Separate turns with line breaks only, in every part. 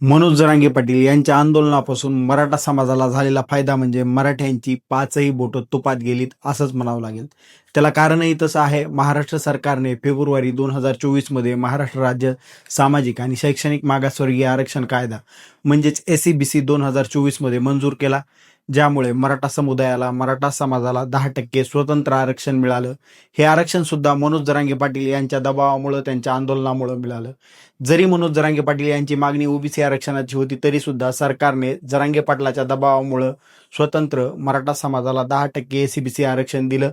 मनोज जरांगे पाटील यांच्या आंदोलनापासून मराठा समाजाला झालेला फायदा म्हणजे मराठ्यांची पाचही बोटं तुपात गेलीत असंच म्हणावं लागेल. त्याला कारणही तसं आहे. महाराष्ट्र सरकारने फेब्रुवारी 2024 मध्ये महाराष्ट्र राज्य सामाजिक आणि शैक्षणिक मागासवर्गीय आरक्षण कायदा म्हणजेच SEBC 2024 मध्ये मंजूर केला, ज्यामुळे मराठा समुदायाला, मराठा समाजाला 10% स्वतंत्र आरक्षण मिळालं. हे आरक्षण सुद्धा मनोज जरांगे पाटील यांच्या दबावामुळे, त्यांच्या आंदोलनामुळे मिळालं. जरी मनोज जरांगे पाटील यांची मागणी ओबीसी आरक्षणाची होती, तरी सुद्धा सरकारने जरांगे पाटलाच्या दबावामुळे स्वतंत्र मराठा समाजाला 10% SEBC आरक्षण दिलं.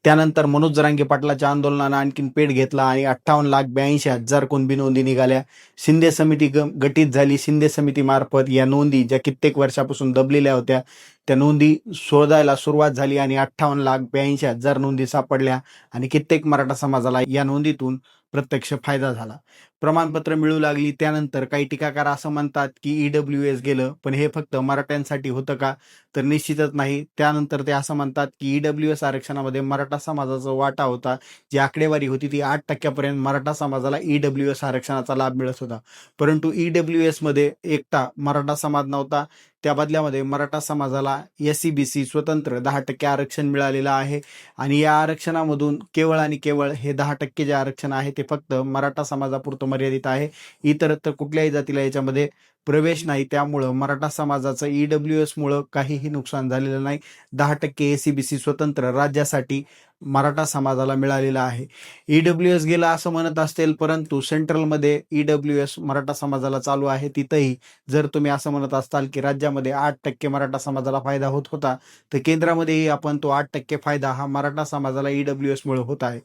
त्यानंतर मनोज जरांगे पाटलाच्या आंदोलनानं आणखीन पेट घेतला आणि 58,82,000 कुणबी नोंदी निघाल्या. शिंदे समिती गठीत झाली. शिंदे समितीमार्फत या नोंदी, ज्या कित्येक वर्षापासून दबलेल्या होत्या, त्या नोंदी शोधायला सुरुवात झाली आणि 58,82,000 नोंदी सापडल्या आणि कित्येक मराठा समाजाला या नोंदीतून प्रत्यक्ष फायदा झाला. प्रमाणपत्र मिळू लागली. त्यानंतर काही टीकाकार असं म्हणतात की EWS गेलं, पण हे फक्त मराठ्यांसाठी होतं का? तर निश्चितच नाही. त्यानंतर ते असं म्हणतात की EWS आरक्षणामध्ये मराठा समाजाचा वाटा होता. जी आकडेवारी होती ती 8% मराठा समाजाला EWS आरक्षणाचा लाभ मिळत होता. परंतु EWS मध्ये एकटा मराठा समाज नव्हता. त्या बदल्यामध्ये मराठा समाजाला SEBC स्वतंत्र 10% आरक्षण मिळालेलं आहे आणि या आरक्षणामधून केवळ आणि केवळ हे 10% जे आरक्षण आहे ते फक्त मराठा समाजापुरतं मर्यादित आहे. इतरत्र कुठल्याही जातीला याच्यामध्ये प्रवेश नाही. त्यामुळं मराठा समाजाचं EWS मुळे काहीही नुकसान झालेलं नाही. 10% SEBC स्वतंत्र राज्यासाठी मराठा समाजाला मिळालेला आहे. EWS गेला असं म्हणत असतील, परंतु सेंट्रलमध्ये EWS मराठा समाजाला चालू आहे. तिथंही जर तुम्ही असं म्हणत असाल की राज्यामध्ये 8% मराठा समाजाला फायदा होत होता, तर केंद्रामध्येही आपण तो 8% फायदा हा मराठा समाजाला EWS मुळे होत आहे.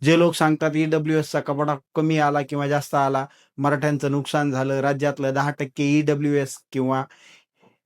जे लोक सांगतात EWSचा कपाडा कमी आला किंवा जास्त आला, मराठ्यांचं नुकसान झालं, राज्यातलं 10% EWS किंवा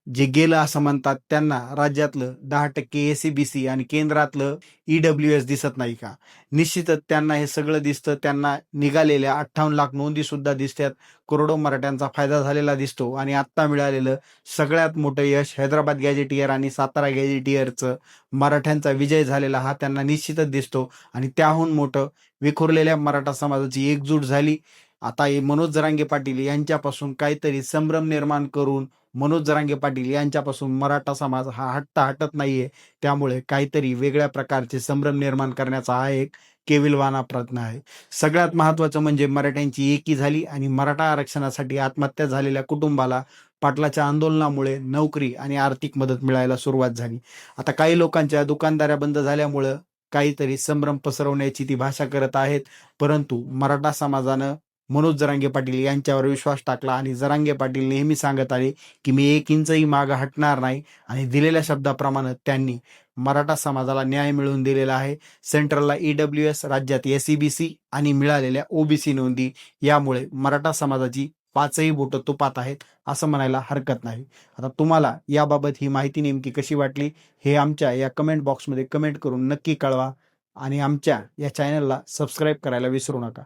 जे गेलं असं म्हणतात, त्यांना राज्यातलं 10% SEBC आणि केंद्रातलं EWS दिसत नाही का? निश्चितच त्यांना हे सगळं दिसतं. त्यांना निघालेल्या 58 लाख नोंदी सुद्धा दिसतात. करोडो मराठ्यांचा फायदा झालेला दिसतो आणि आत्ता मिळालेलं सगळ्यात मोठं यश हैदराबाद गॅझेटियर आणि सातारा गॅझेटियरचं मराठ्यांचा विजय झालेला हा त्यांना निश्चितच दिसतो आणि त्याहून मोठं विखुरलेल्या मराठा समाजाची एकजूट झाली. आता हे मनोज जरांगे पाटील यांच्यापासून काहीतरी संभ्रम निर्माण करून मनोज जरांगे पाटील यांच्यापासून मराठा समाज हा हटत नाहीये. त्यामुळे काहीतरी वेगळ्या प्रकारचे संभ्रम निर्माण करण्याचा हा एक केविलवाणा प्रयत्न आहे. सगळ्यात महत्त्वाचं म्हणजे मराठ्यांची एकी झाली आणि मराठा आरक्षणासाठी आत्महत्या झालेल्या कुटुंबाला पाटलाच्या आंदोलनामुळे नोकरी आणि आर्थिक मदत मिळायला सुरुवात झाली. आता काही लोकांच्या दुकानदाऱ्या बंद झाल्यामुळं काहीतरी संभ्रम पसरवण्याची ती भाषा करत आहेत, परंतु मराठा समाजानं मनोज जरांगे पाटील यांच्यावर विश्वास टाकला आणि जरांगे पाटील नेहमी सांगत आले की मी 1 इंचही मागं हटणार नाही आणि दिलेल्या शब्दाप्रमाणे त्यांनी मराठा समाजाला न्याय मिळवून दिलेला आहे. सेंट्रलला EWS, राज्यात SEBC आणि मिळालेल्या OBC नोंदी यामुळे मराठा समाजाची पाचही बोटं तुपात आहेत असं म्हणायला हरकत नाही. आता तुम्हाला याबाबत ही माहिती नेमकी कशी वाटली हे आमच्या या कमेंट बॉक्समध्ये कमेंट करून नक्की कळवा आणि आमच्या या चॅनलला सबस्क्राईब करायला विसरू नका.